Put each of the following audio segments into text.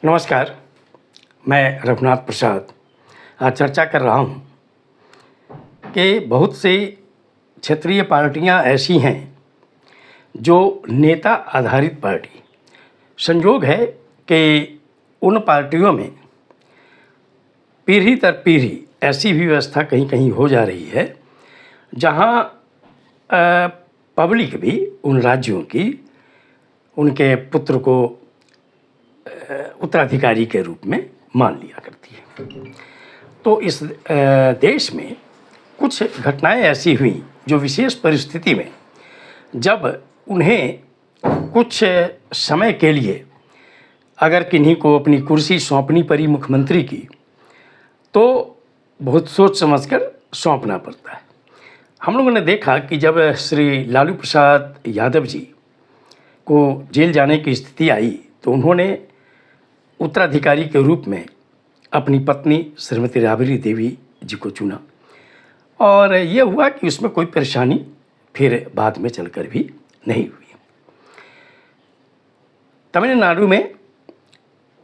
नमस्कार, मैं रघुनाथ प्रसाद आज चर्चा कर रहा हूँ कि बहुत सी क्षेत्रीय पार्टियाँ ऐसी हैं जो नेता आधारित पार्टी। संयोग है कि उन पार्टियों में पीढ़ी दर पीढ़ी ऐसी भी व्यवस्था कहीं कहीं हो जा रही है जहाँ पब्लिक भी उन राज्यों की उनके पुत्र को उत्तराधिकारी के रूप में मान लिया करती है। तो इस देश में कुछ घटनाएं ऐसी हुई जो विशेष परिस्थिति में जब उन्हें कुछ समय के लिए अगर किन्हीं को अपनी कुर्सी सौंपनी पड़ी मुख्यमंत्री की, तो बहुत सोच समझकर सौंपना पड़ता है। हम लोगों ने देखा कि जब श्री लालू प्रसाद यादव जी को जेल जाने की स्थिति आई तो उन्होंने उत्तराधिकारी के रूप में अपनी पत्नी श्रीमती राबड़ी देवी जी को चुना और ये हुआ कि उसमें कोई परेशानी फिर बाद में चलकर भी नहीं हुई। तमिलनाडु में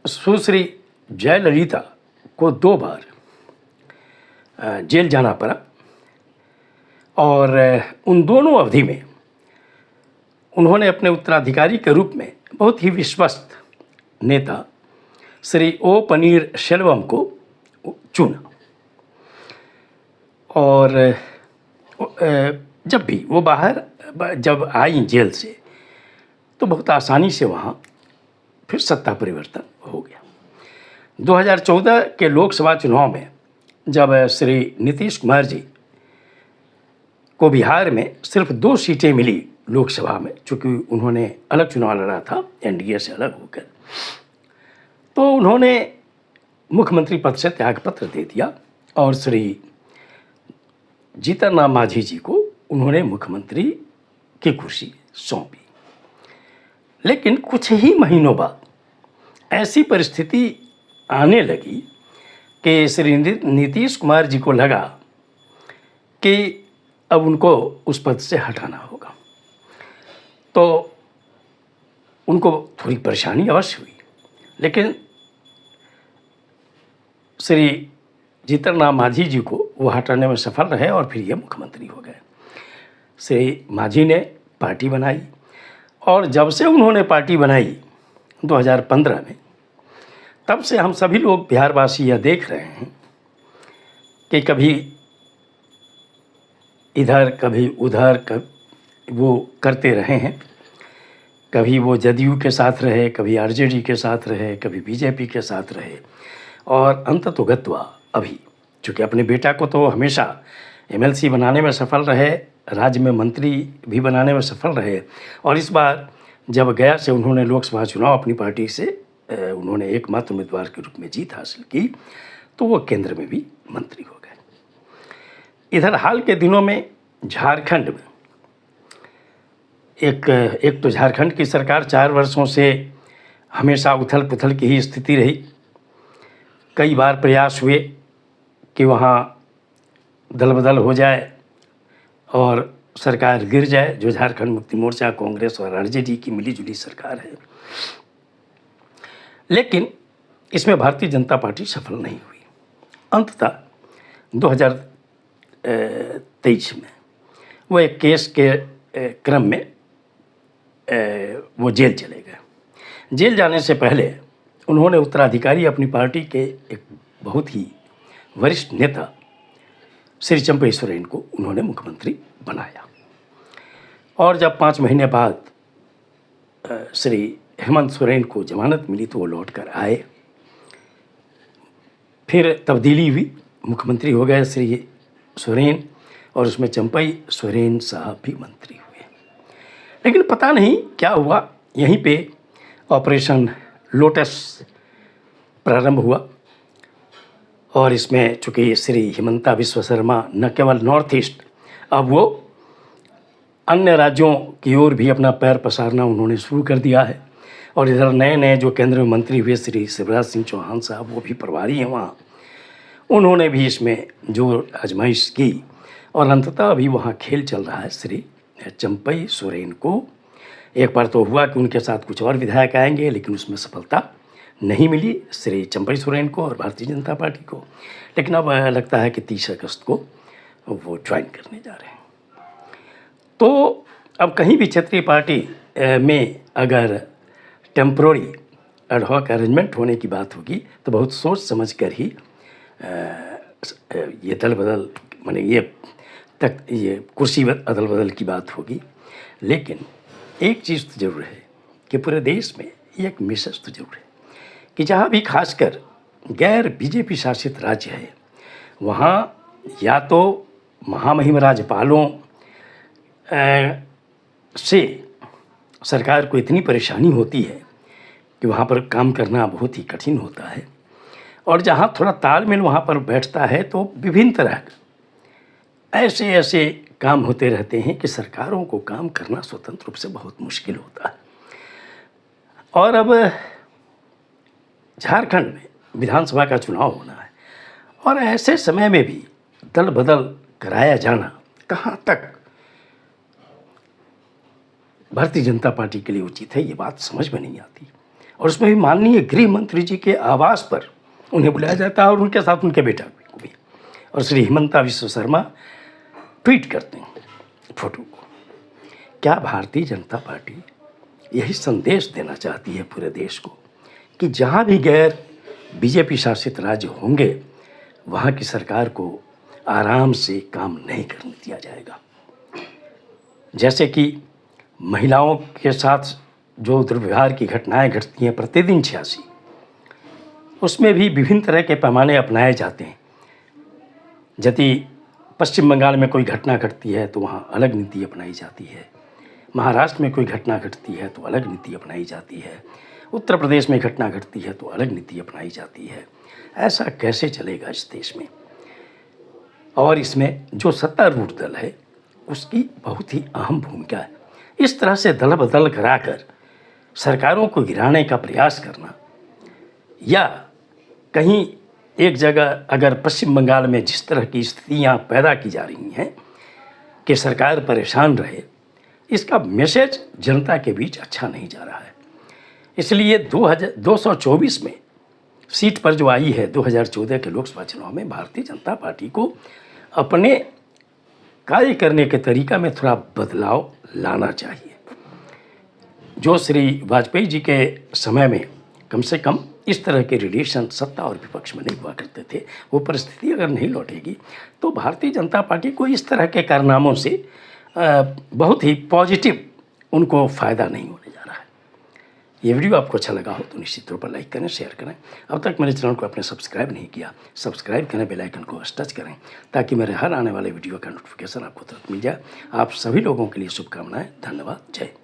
सुश्री जयललिता को 2 बार जेल जाना पड़ा और उन दोनों अवधि में उन्होंने अपने उत्तराधिकारी के रूप में बहुत ही विश्वस्त नेता श्री ओ पनीर सेल्वम को चुना और जब भी वो जब आई जेल से तो बहुत आसानी से वहाँ फिर सत्ता परिवर्तन हो गया। 2014 के लोकसभा चुनाव में जब श्री नीतीश कुमार जी को बिहार में सिर्फ 2 सीटें मिली लोकसभा में, चूँकि उन्होंने अलग चुनाव लड़ा था एनडीए से अलग होकर, तो उन्होंने मुख्यमंत्री पद से त्यागपत्र दे दिया और श्री जीतन राम मांझी जी को उन्होंने मुख्यमंत्री की कुर्सी सौंपी। लेकिन कुछ ही महीनों बाद ऐसी परिस्थिति आने लगी कि श्री नीतीश कुमार जी को लगा कि अब उनको उस पद से हटाना होगा, तो उनको थोड़ी परेशानी अवश्य हुई। लेकिन श्री जीतन राम मांझी जी को वो हटाने में सफल रहे और फिर ये मुख्यमंत्री हो गए। श्री मांझी ने पार्टी बनाई और जब से उन्होंने पार्टी बनाई 2015 में, तब से हम सभी लोग बिहारवासी यह देख रहे हैं कि कभी इधर कभी उधर वो करते रहे हैं। कभी वो जदयू के साथ रहे, कभी आरजेडी के साथ रहे, कभी बीजेपी के साथ रहे और अंततोगत्वा अभी चूँकि अपने बेटा को तो हमेशा एमएलसी बनाने में सफल रहे, राज्य में मंत्री भी बनाने में सफल रहे और इस बार जब गया से उन्होंने लोकसभा चुनाव अपनी पार्टी से उन्होंने एकमात्र उम्मीदवार के रूप में जीत हासिल की, तो वो केंद्र में भी मंत्री हो गए। इधर हाल के दिनों में झारखंड में एक तो झारखंड की सरकार 4 वर्षों से हमेशा उथल पुथल की ही स्थिति रही। कई बार प्रयास हुए कि वहाँ दल बदल हो जाए और सरकार गिर जाए, जो झारखंड मुक्ति मोर्चा, कांग्रेस और आरजेडी की मिलीजुली सरकार है। लेकिन इसमें भारतीय जनता पार्टी सफल नहीं हुई। अंततः 2023 में वो एक केस के क्रम में वो जेल चले गए। जेल जाने से पहले उन्होंने उत्तराधिकारी अपनी पार्टी के एक बहुत ही वरिष्ठ नेता श्री चंपई सोरेन को उन्होंने मुख्यमंत्री बनाया और जब 5 महीने बाद श्री हेमंत सोरेन को जमानत मिली तो वो लौट कर आए। फिर तब्दीली हुई, मुख्यमंत्री हो गए श्री सोरेन और उसमें चंपई सोरेन साहब भी मंत्री हुए। लेकिन पता नहीं क्या हुआ, यहीं पे ऑपरेशन लोटस प्रारंभ हुआ और इसमें चूँकि श्री हिमंता बिस्वा शर्मा न केवल नॉर्थ ईस्ट, अब वो अन्य राज्यों की ओर भी अपना पैर पसारना उन्होंने शुरू कर दिया है और इधर नए नए जो केंद्र में मंत्री हुए श्री शिवराज सिंह चौहान साहब, वो भी प्रभारी हैं वहाँ, उन्होंने भी इसमें जो आजमाइश की और अंततः अभी वहाँ खेल चल रहा है। श्री चंपई सोरेन को एक बार तो हुआ कि उनके साथ कुछ और विधायक आएंगे, लेकिन उसमें सफलता नहीं मिली श्री चंपई सोरेन को और भारतीय जनता पार्टी को, लेकिन अब लगता है कि 30 अगस्त को वो ज्वाइन करने जा रहे हैं। तो अब कहीं भी क्षेत्रीय पार्टी में अगर टेम्प्रोरी एडहॉक अरेंजमेंट होने की बात होगी तो बहुत सोच समझ कर ही ये दल बदल माने ये कुर्सी अदल बदल की बात होगी। लेकिन एक चीज़ तो ज़रूर है कि पूरे देश में एक मैसेज तो जरूर है कि जहाँ भी खासकर गैर बीजेपी शासित राज्य है वहाँ या तो महामहिम राज्यपालों से सरकार को इतनी परेशानी होती है कि वहाँ पर काम करना बहुत ही कठिन होता है, और जहाँ थोड़ा तालमेल वहाँ पर बैठता है तो विभिन्न तरह ऐसे ऐसे काम होते रहते हैं कि सरकारों को काम करना स्वतंत्र रूप से बहुत मुश्किल होता है। और अब झारखंड में विधानसभा का चुनाव होना है और ऐसे समय में भी दल बदल कराया जाना कहाँ तक भारतीय जनता पार्टी के लिए उचित है, ये बात समझ में नहीं आती। और उसमें भी माननीय गृह मंत्री जी के आवास पर उन्हें बुलाया जाता है और उनके साथ उनके बेटा को भी, और श्री हिमंता विश्व शर्मा ट्वीट करते हैं फोटो को। क्या भारतीय जनता पार्टी यही संदेश देना चाहती है पूरे देश को कि जहाँ भी गैर बीजेपी शासित राज्य होंगे वहाँ की सरकार को आराम से काम नहीं करने दिया जाएगा? जैसे कि महिलाओं के साथ जो दुर्व्यवहार की घटनाएं घटती हैं प्रतिदिन 86, उसमें भी विभिन्न तरह के पैमाने अपनाए जाते हैं। यदि पश्चिम बंगाल में कोई घटना घटती है तो वहाँ अलग नीति अपनाई जाती है, महाराष्ट्र में कोई घटना घटती है तो अलग नीति अपनाई जाती है, उत्तर प्रदेश में घटना घटती है तो अलग नीति अपनाई जाती है। ऐसा कैसे चलेगा इस देश में? और इसमें जो सत्तारूढ़ दल है उसकी बहुत ही अहम भूमिका है। इस तरह से दल बदल कराकर सरकारों को गिराने का प्रयास करना, या कहीं एक जगह अगर पश्चिम बंगाल में जिस तरह की स्थितियाँ पैदा की जा रही हैं कि सरकार परेशान रहे, इसका मैसेज जनता के बीच अच्छा नहीं जा रहा है। इसलिए 224 में सीट पर जो आई है 2014 के लोकसभा चुनाव में, भारतीय जनता पार्टी को अपने कार्य करने के तरीका में थोड़ा बदलाव लाना चाहिए। जो श्री वाजपेयी जी के समय में कम से कम इस तरह के रिलेशन सत्ता और विपक्ष में नहीं हुआ करते थे, वो परिस्थिति अगर नहीं लौटेगी तो भारतीय जनता पार्टी को इस तरह के कारनामों से बहुत ही पॉजिटिव उनको फ़ायदा नहीं होने जा रहा है। ये वीडियो आपको अच्छा लगा हो तो निश्चित तौर पर लाइक करें, शेयर करें। अब तक मेरे चैनल को आपने सब्सक्राइब नहीं किया, सब्सक्राइब करें, बेल आइकन को टच करें ताकि मेरे हर आने वाले वीडियो का नोटिफिकेशन आपको तुरंत मिल जाए। आप सभी लोगों के लिए शुभकामनाएं। धन्यवाद। जय